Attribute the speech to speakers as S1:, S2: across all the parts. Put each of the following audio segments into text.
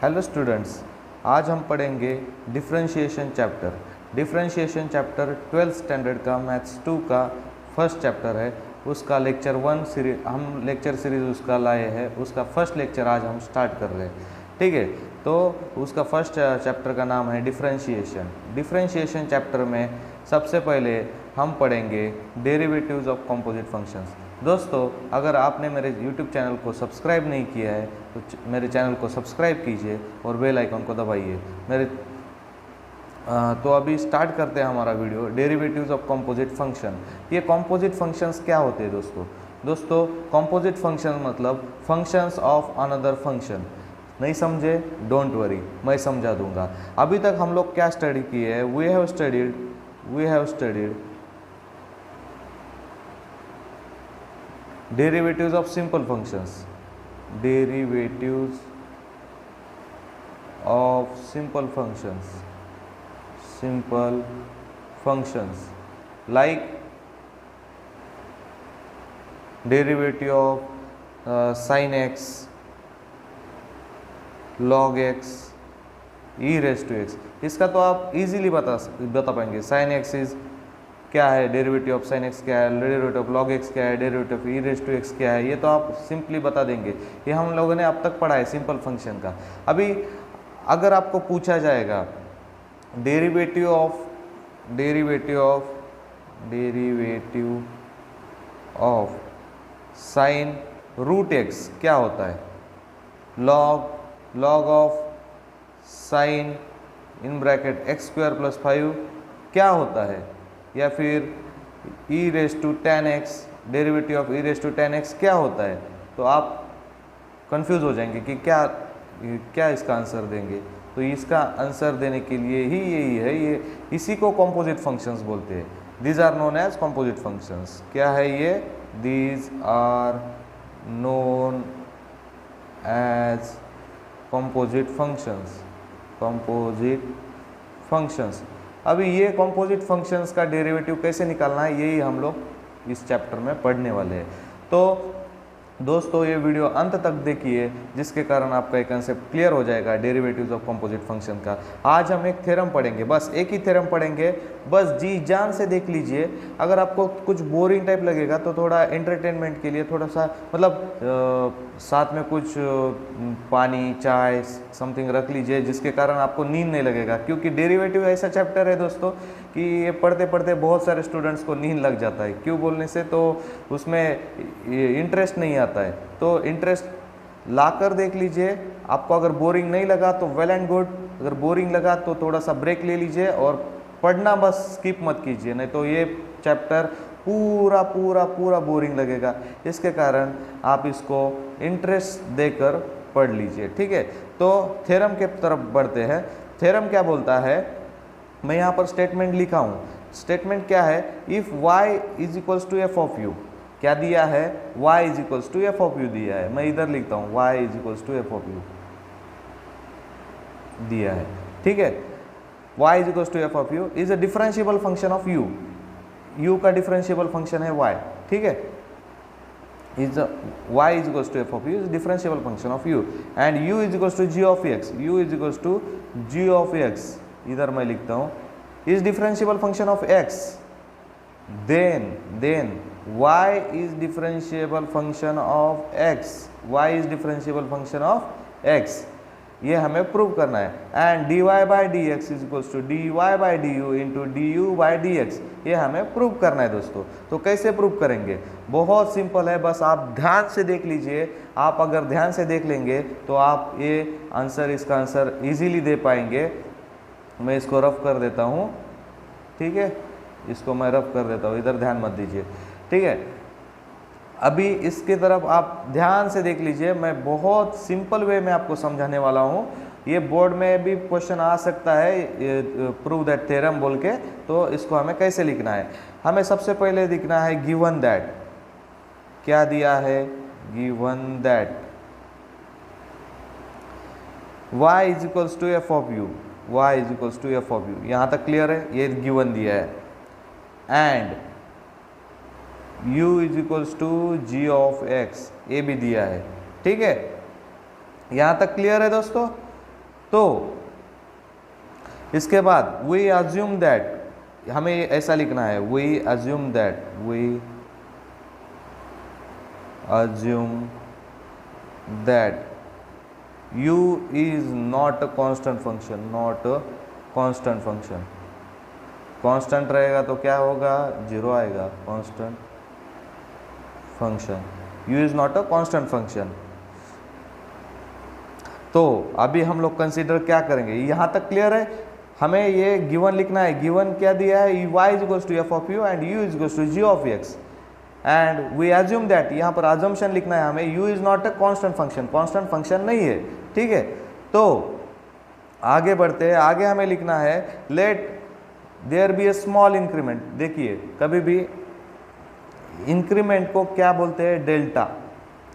S1: Hello students, आज हम पढ़ेंगे differentiation chapter. Differentiation chapter 12th standard का मैथ्स 2 का फर्स्ट चैप्टर है। उसका लेक्चर 1 सीरीज हम लेक्चर सीरीज उसका लाए हैं। उसका फर्स्ट लेक्चर आज हम स्टार्ट कर रहे हैं। ठीक है, तो उसका फर्स्ट चैप्टर का नाम है डिफरेंशिएशन। डिफरेंशिएशन चैप्टर में सबसे पहले हम पढ़ेंगे डेरिवेटिव्स ऑफ कंपोजिट फंक्शंस। दोस्तों, अगर आपने मेरे YouTube चैनल को सब्सक्राइब नहीं किया है तो मेरे चैनल को सब्सक्राइब कीजिए और बेल आइकन को दबाइए। तो अभी स्टार्ट करते हैं हमारा video. Derivatives of composite function. ये कंपोजिट फंक्शंस क्या होते हैं दोस्तों कंपोजिट फंक्शन मतलब फंक्शंस ऑफ अनदर फंक्शन। नहीं समझे, डोंट वरी, मैं समझा दूंगा। अभी तक हम लोग क्या स्टडी किए हैं? We have studied derivatives of simple functions, derivatives of simple functions like derivative of sin x, log x, e raised to x। इसका तो आप इजीली बता पाएंगे। sin x इज क्या है, डेरिवेटिव ऑफ साइन एक्स क्या है, डेरिवेटिव ऑफ लॉग एक्स क्या है, derivative of e raise to x क्या है, ये तो आप सिंपली बता देंगे। ये हम लोगों ने अब तक पढ़ा है सिंपल फंक्शन का। अभी अगर आपको पूछा जाएगा derivative of sine root x क्या होता है, log of sine in bracket x square plus 5 क्या होता है, या फिर e raise to ten x, derivative of e raise to ten x क्या होता है, तो आप कंफ्यूज हो जाएंगे कि क्या इसका आंसर देंगे। तो इसका आंसर देने के लिए ही यही है, ये इसी को कंपोजिट फंक्शंस बोलते हैं। These are known as composite functions. क्या है ये? These are known as composite functions. अभी ये कंपोजिट फंक्शंस का डेरिवेटिव कैसे निकालना है, यही हम लोग इस चैप्टर में पढ़ने वाले हैं। तो दोस्तों, ये वीडियो अंत तक देखिए, जिसके कारण आपका एक कंसेप्ट क्लियर हो जाएगा डेरिवेटिव्स ऑफ कंपोजिट फंक्शन का। आज हम एक थ्योरम पढ़ेंगे, बस एक ही थ्योरम पढ़ेंगे, बस जी जान से देख लीजिए। अगर आपको कुछ बोरिंग टाइप लगेगा तो थोड़ा एंटरटेनमेंट के लिए थोड़ा सा साथ में कुछ पानी चाय समथिंग रख लीजिए, जिसके कारण आपको नींद नहीं लगेगा। क्योंकि डेरिवेटिव ऐसा चैप्टर है दोस्तों कि ये पढ़ते पढ़ते बहुत सारे स्टूडेंट्स को नींद लग जाता है। क्यों बोलने से, तो उसमें इंटरेस्ट नहीं आता है। तो इंटरेस्ट लाकर देख लीजिए। आपको अगर बोरिंग नहीं लगा तो वेल एंड गुड, अगर बोरिंग लगा तो थोड़ा सा ब्रेक ले लीजिए और पढ़ना बस स्किप मत कीजिए, नहीं तो ये चैप्टर पूरा बोरिंग लगेगा। इसके कारण आप इसको इंटरेस्ट देकर पढ़ लीजिए, ठीक है। तो थ्योरम के तरफ बढ़ते हैं। थ्योरम क्या बोलता है, मैं यहाँ पर स्टेटमेंट लिखा हूँ। स्टेटमेंट क्या है? If y is equals to f of u, क्या दिया है? y is equals to f of u दिया है। मैं इधर लिखता हूँ y is equals to f of u दिया है, ठीक है। y is equals to f of u is a differentiable function of u। u का डिफरेंशिएबल फंक्शन है y, ठीक है। Is y is equals to f of u is differentiable function of u and u is equals to g of x। u is equals to g of x, इधर मैं लिखता हूँ, is differentiable function of x। Then y is differentiable function of x, y is differentiable function of x, ये हमें prove करना है। And dy by dx is equals to dy by du into du by dx, ये हमें prove करना है दोस्तों। तो कैसे प्रूव करेंगे? बहुत सिंपल है, बस आप ध्यान से देख लीजिए। आप अगर ध्यान से देख लेंगे तो आप ये इसका आंसर इजीली दे पाएंगे। मैं इसको रफ कर देता हूँ, ठीक है, इसको मैं रफ कर देता हूँ, इधर ध्यान मत दीजिए, ठीक है। अभी इसके तरफ आप ध्यान से देख लीजिए। मैं बहुत सिंपल वे में आपको समझाने वाला हूँ। ये बोर्ड में भी क्वेश्चन आ सकता है, प्रूव दैट थ्योरम बोल के। तो इसको हमें कैसे लिखना है? हमें सबसे पहले लिखना है गिवन दैट। क्या दिया है? Given that y is equals to f of u, y is equals to f of u. यहाँ तक क्लियर है? ये गिवन दिया है। And u is equals to g of x, ये भी दिया है, ठीक है। यहाँ तक क्लियर है दोस्तों? तो इसके बाद वी अज्यूम दैट, हमें ऐसा लिखना है, we assume that, we assume that u is not a constant function, not a constant function। Constant रहेगा तो क्या होगा, 0 आएगा, कांस्टेंट फंक्शन, u इज नॉट अ कांस्टेंट फंक्शन। तो अभी हम लोग कंसीडर क्या करेंगे, यहां तक क्लियर है। हमें ये गिवन लिखना है, गिवन क्या दिया है, y is equals to f of u and u is equals to g of x, and we assume that, यहाँ पर अजम्पशन लिखना है हमें, u इज not a constant function, constant function नहीं है, ठीक है। तो आगे बढ़ते हैं, आगे हमें लिखना है let there be a small increment. देखिए कभी भी इंक्रीमेंट को क्या बोलते हैं, डेल्टा,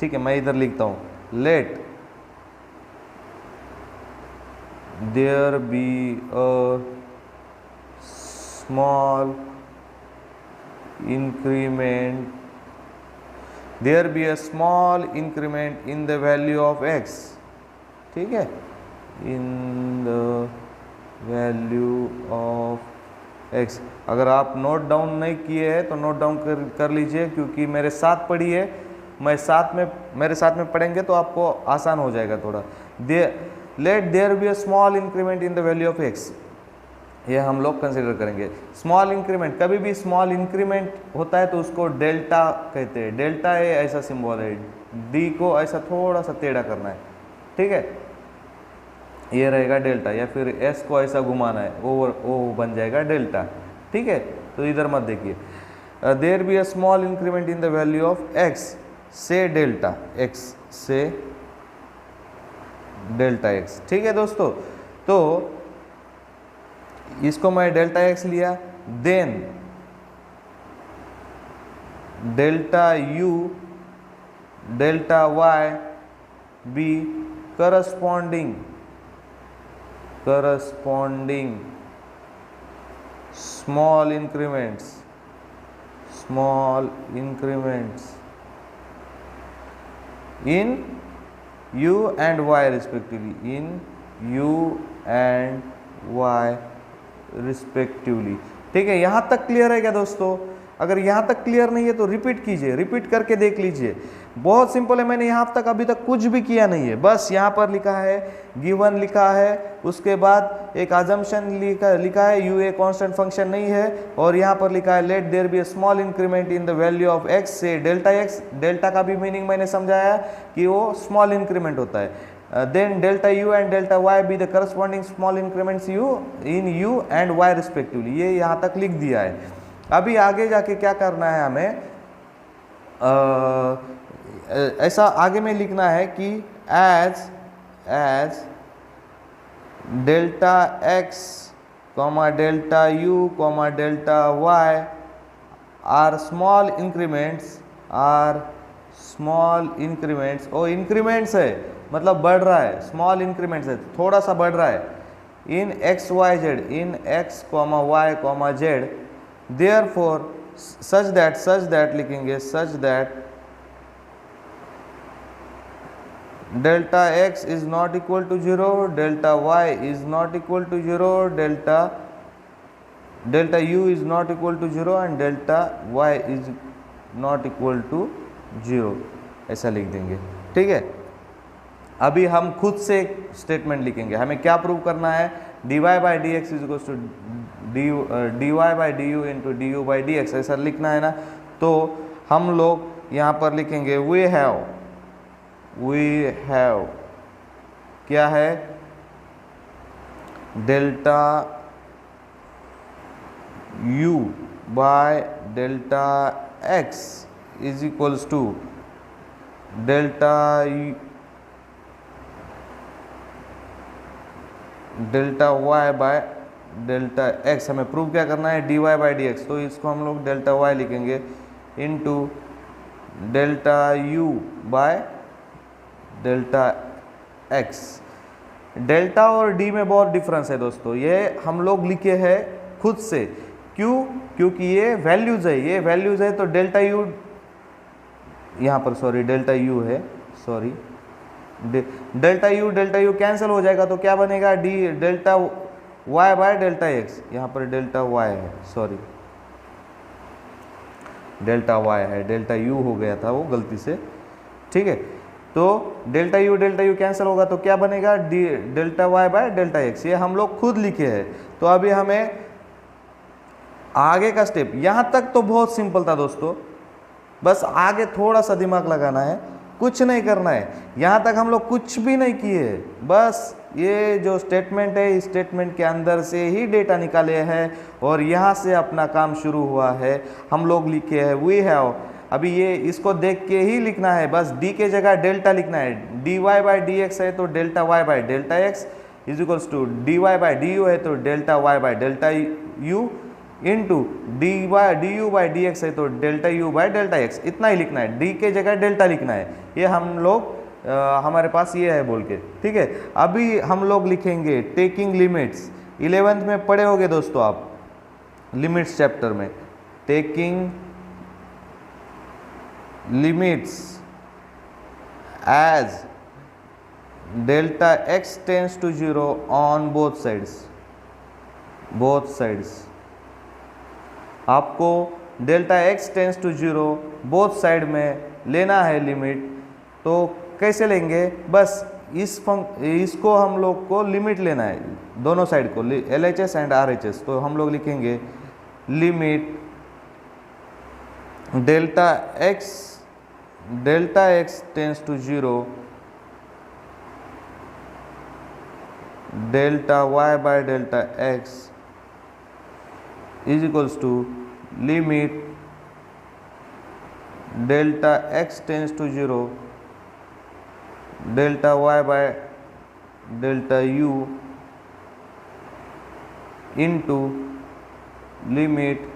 S1: ठीक है। मैं इधर लिखता हूं, let there be a small increment, there be a small increment in the value of x, ठीक है, in the value of x। अगर आप नोट डाउन नहीं किए हैं तो नोट डाउन कर लीजिए, क्योंकि मेरे साथ पढ़िए, मेरे साथ में पढ़ेंगे तो आपको आसान हो जाएगा थोड़ा। Let there be a small increment in the value of x, ये हम लोग कंसिडर करेंगे। स्मॉल इंक्रीमेंट, कभी भी स्मॉल इंक्रीमेंट होता है तो उसको डेल्टा कहते हैं। डेल्टा ए ऐसा सिंबल है, डी को ऐसा थोड़ा सा टेढ़ा करना है, ठीक है, ये रहेगा डेल्टा, या फिर एस को ऐसा घुमाना है, वो बन जाएगा डेल्टा, ठीक है। तो इधर मत देखिए, there be a small increment in the value of x say delta x, say delta x, ठीक है दोस्तों। तो इसको मैं डेल्टा एक्स लिया, then delta u delta y be corresponding small increments in u and y respectively, in u and y respectively, ठीक है। यहां तक क्लियर है क्या दोस्तों? अगर यहां तक क्लियर नहीं है तो रिपीट कीजिए, रिपीट करके देख लीजिए, बहुत सिंपल है। मैंने यहां तक अभी तक कुछ भी किया नहीं है, बस यहां पर लिखा है गिवन लिखा है, उसके बाद एक अजम्पशन लिखा है यू ए कांस्टेंट फंक्शन नहीं है, और यहां पर लिखा है let there be a small increment in the value of x say delta x. Delta का भी मीनिंग मैंने समझाया कि वो स्मॉल इंक्रीमेंट होता है। Then delta u and delta y be the corresponding small increments in u and y respectively, ये यहाँ तक लिख दिया है। अभी आगे जाके क्या करना है हमें, ऐसा आगे में लिखना है कि as delta x comma delta u comma delta y are small increments, और इंक्रीमेंट्स है मतलब बढ़ रहा है, स्मॉल इंक्रीमेंट्स है, थोड़ा सा बढ़ रहा है, इन एक्स वाई जेड, इन x comma y comma z, therefore such that लिखेंगे, such that delta x is not equal to 0, delta y is not equal to 0, delta u is not equal to 0 and delta y is not equal to 0, ऐसा लिख देंगे, ठीक है। अभी हम खुद से एक स्टेटमेंट लिखेंगे, हमें क्या प्रूव करना है, dy by d x is equals to dy by d u into d u by d x, ऐसा लिखना है ना। तो हम लोग यहाँ पर लिखेंगे वी हैव क्या है, delta u by delta x is equals to delta y by delta x। हमें प्रूव क्या करना है, dy बाई डी एक्स, तो इसको हम लोग डेल्टा y लिखेंगे into delta u by delta x। Delta और d में बहुत डिफरेंस है दोस्तों, ये हम लोग लिखे हैं खुद से, क्यों, क्योंकि ये वैल्यूज है, तो डेल्टा u यहाँ पर, सॉरी डेल्टा u है, सॉरी डेल्टा यू कैंसिल हो जाएगा तो क्या बनेगा, d delta y by delta x. यहाँ पर डेल्टा वाई है, सॉरी डेल्टा वाई है, डेल्टा यू हो गया था वो गलती से, ठीक है। तो डेल्टा यू कैंसिल होगा तो क्या बनेगा, d delta y by delta x. ये हम लोग खुद लिखे हैं। तो अभी हमें आगे का स्टेप, यहाँ तक तो बहुत सिंपल था दोस्तों, बस आगे थोड़ा सा दिमाग लगाना है, कुछ नहीं करना है। यहाँ तक हम लोग कुछ भी नहीं किए, बस ये जो स्टेटमेंट है इस स्टेटमेंट के अंदर से ही डेटा निकाले हैं और यहाँ से अपना काम शुरू हुआ है। हम लोग लिखे हैं वी हैव, अभी ये इसको देख के ही लिखना है, बस डी के जगह डेल्टा लिखना है। D y by d x है तो delta y by delta x is equals to d y by d u है तो delta y by delta u into d u by d x है तो delta u by delta x. इतना ही लिखना है, डी के जगह डेल्टा लिखना है। ये हम लोग हमारे पास ये है बोल के, ठीक है। अभी हम लोग लिखेंगे टेकिंग लिमिट्स। 11th में पढ़े होगे दोस्तों आप, लिमिट्स चैप्टर में, taking limits as delta x tends to 0 on both sides. आपको delta x tends to 0 both side में लेना है लिमिट। तो कैसे लेंगे, बस इसको हम लोग को लिमिट लेना है दोनों साइड को, LHS एंड RHS। तो हम लोग लिखेंगे limit delta x tends to 0 delta y by delta x is equals to limit delta x tends to 0 delta y by delta u into limit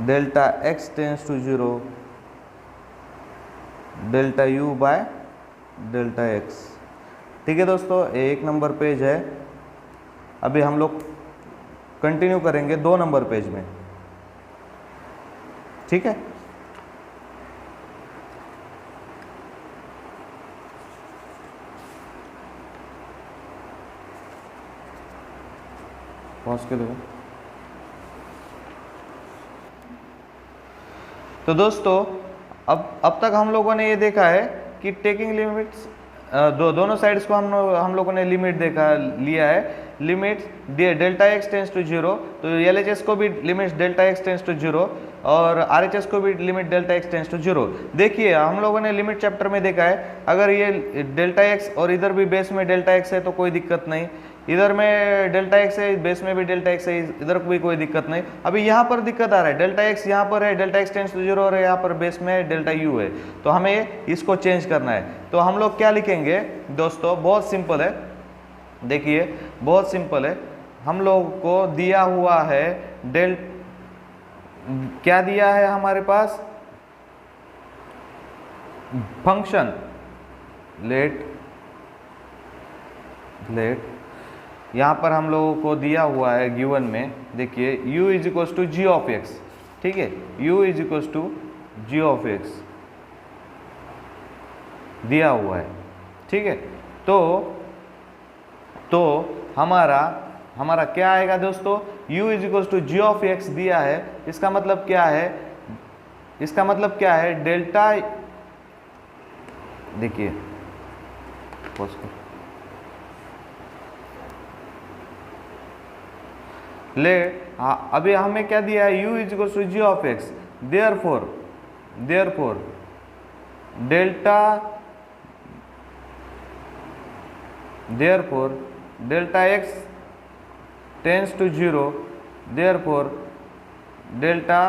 S1: delta x tends to 0 delta u by delta x. ठीक है दोस्तों, 1 number page है। अभी हम लोग continue करेंगे 2 number page में, ठीक है। पॉज के दो। तो दोस्तों अब तक हम लोगों ने ये देखा है कि टेकिंग लिमिट्स दोनों साइड्स को हम लोगों ने लिमिट लिया है। Limit delta x tends to 0, तो LHS को भी limit delta x tends to 0 और RHS को भी limit delta x tends to 0। देखिए हम लोगों ने लिमिट चैप्टर में देखा है, अगर ये डेल्टा एक्स और इधर भी बेस में डेल्टा एक्स है तो कोई दिक्कत नहीं, इधर में डेल्टा एक्स है बेस में भी डेल्टा एक्स है, इधर भी कोई दिक्कत नहीं। अभी यहाँ पर दिक्कत आ रहा है, डेल्टा एक्स यहाँ पर है, डेल्टा एक्स टेंस टू 0 और यहाँ पर बेस में डेल्टा यू है, तो हमें इसको चेंज करना है। तो हम लोग क्या लिखेंगे दोस्तों, बहुत सिंपल है, देखिए बहुत सिंपल है। हम लोग को दिया हुआ है क्या दिया है हमारे पास, फंक्शन लेट यहाँ पर हम लोगों को दिया हुआ है गिवन में, देखिए u is equals to g of x, ठीक है, u is equals to g of x दिया हुआ है, ठीक है। तो हमारा क्या आएगा दोस्तों, u is equals to g of x दिया है। इसका मतलब क्या है, डेल्टा, देखिए अभी हमें क्या दिया है, u is equals to g of x, therefore delta x tends to 0, therefore delta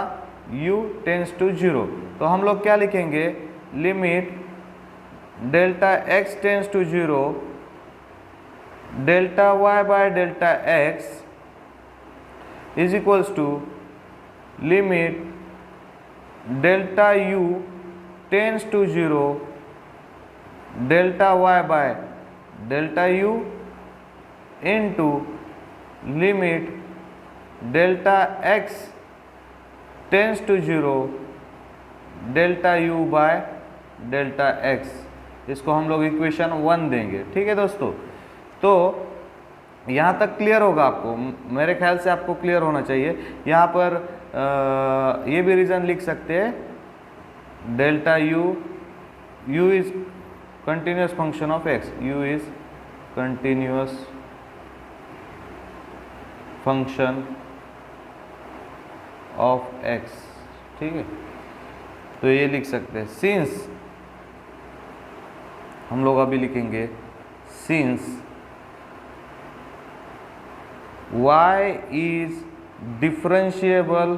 S1: u tends to 0। तो हम लोग क्या लिखेंगे, limit delta x tends to 0 delta y by delta x is equals to limit delta u tends to 0 delta y by delta u into limit delta x tends to 0 delta u by delta x. इसको हम लोग equation 1 देंगे। ठीक है दोस्तों, तो यहाँ तक क्लियर होगा आपको, मेरे ख्याल से आपको क्लियर होना चाहिए। यहाँ पर ये भी रीज़न लिख सकते हैं, delta u is continuous function of x, u is continuous function of x। ठीक है, तो ये लिख सकते हैं सिंस, हम लोग अभी लिखेंगे since y is differentiable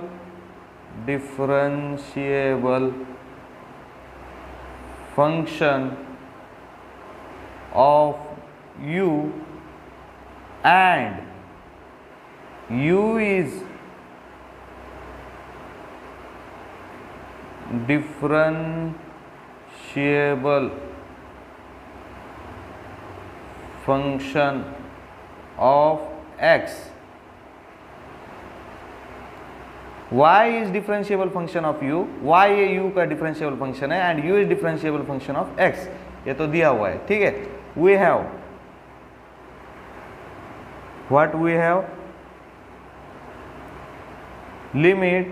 S1: function of u and u is differentiable function of x, y is differentiable function of u, y ये u का differentiable function है and u is differentiable function of x, ये तो दिया हुआ है। ठीक है, we have what we have, limit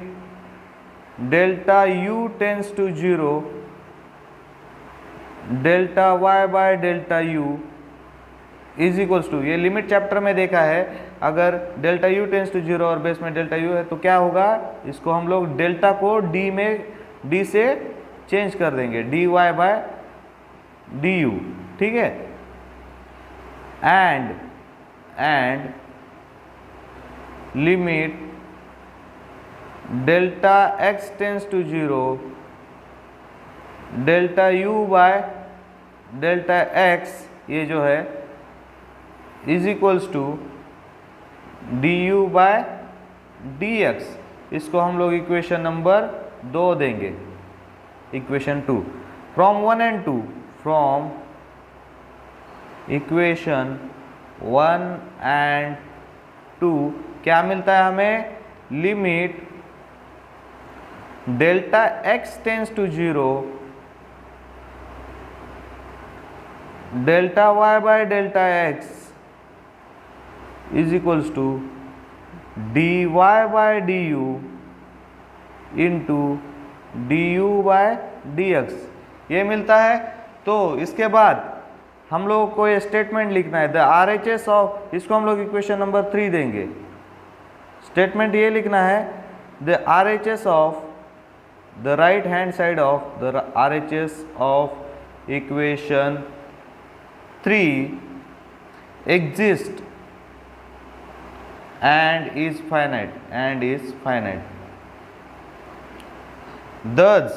S1: delta u tends to 0 delta y by delta u is equals to, ये लिमिट चैप्टर में देखा है, अगर डेल्टा u टेंस टू 0 और बेस में डेल्टा u है तो क्या होगा, इसको हम लोग डेल्टा को d से चेंज कर देंगे, dy बाय du। ठीक है, and limit delta x tends to 0 delta u by delta x, ये जो है is equals to du by dx, इसको हम लोग इक्वेशन नंबर 2 देंगे, equation 2। From 1 and 2, from equation 1 and 2 क्या मिलता है हमें, limit delta x tends to 0 delta y by delta x is equals to dy by du into du by dx, ये मिलता है। तो इसके बाद हम लोगों को ये स्टेटमेंट लिखना है, द RHS ऑफ, इसको हम लोग इक्वेशन नंबर 3 देंगे। स्टेटमेंट ये लिखना है, the RHS of the right hand side of the RHS of equation 3 exist and is finite, thus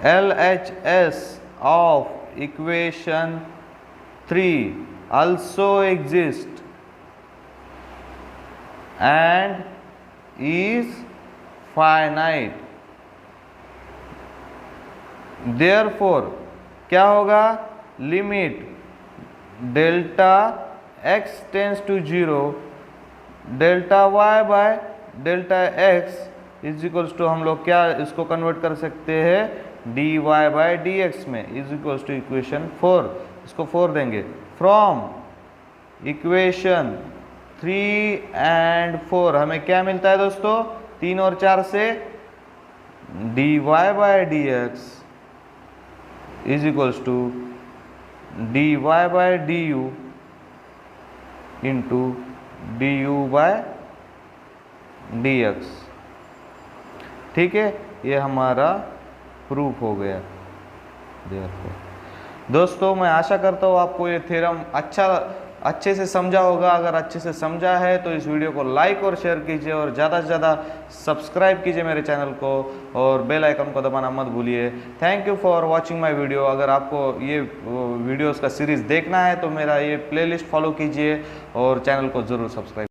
S1: LHS of equation 3 also exists and is finite, therefore क्या होगा, limit delta x tends to 0 delta y by delta x is equals to, हम लोग क्या इसको convert कर सकते हैं dy by dx में, इज इक्वल्स टू इक्वेशन 4, इसको 4 देंगे। फ्रॉम इक्वेशन 3 and 4 हमें क्या मिलता है दोस्तों, 3 और 4 से dy by dx is equals to dy by du into du by dx। ठीक है, ये हमारा प्रूफ हो गया। दोस्तों मैं आशा करता हूँ आपको ये थ्योरम अच्छे से समझा होगा। अगर अच्छे से समझा है तो इस वीडियो को लाइक और शेयर कीजिए और ज़्यादा से ज़्यादा सब्सक्राइब कीजिए मेरे चैनल को और बेल आइकन को दबाना मत भूलिए। Thank you for watching my video. अगर आपको ये वीडियोस का सीरीज़ देखना है तो मेरा ये प्लेलिस्ट फॉलो कीजिए और चैनल को ज़रूर सब्सक्राइब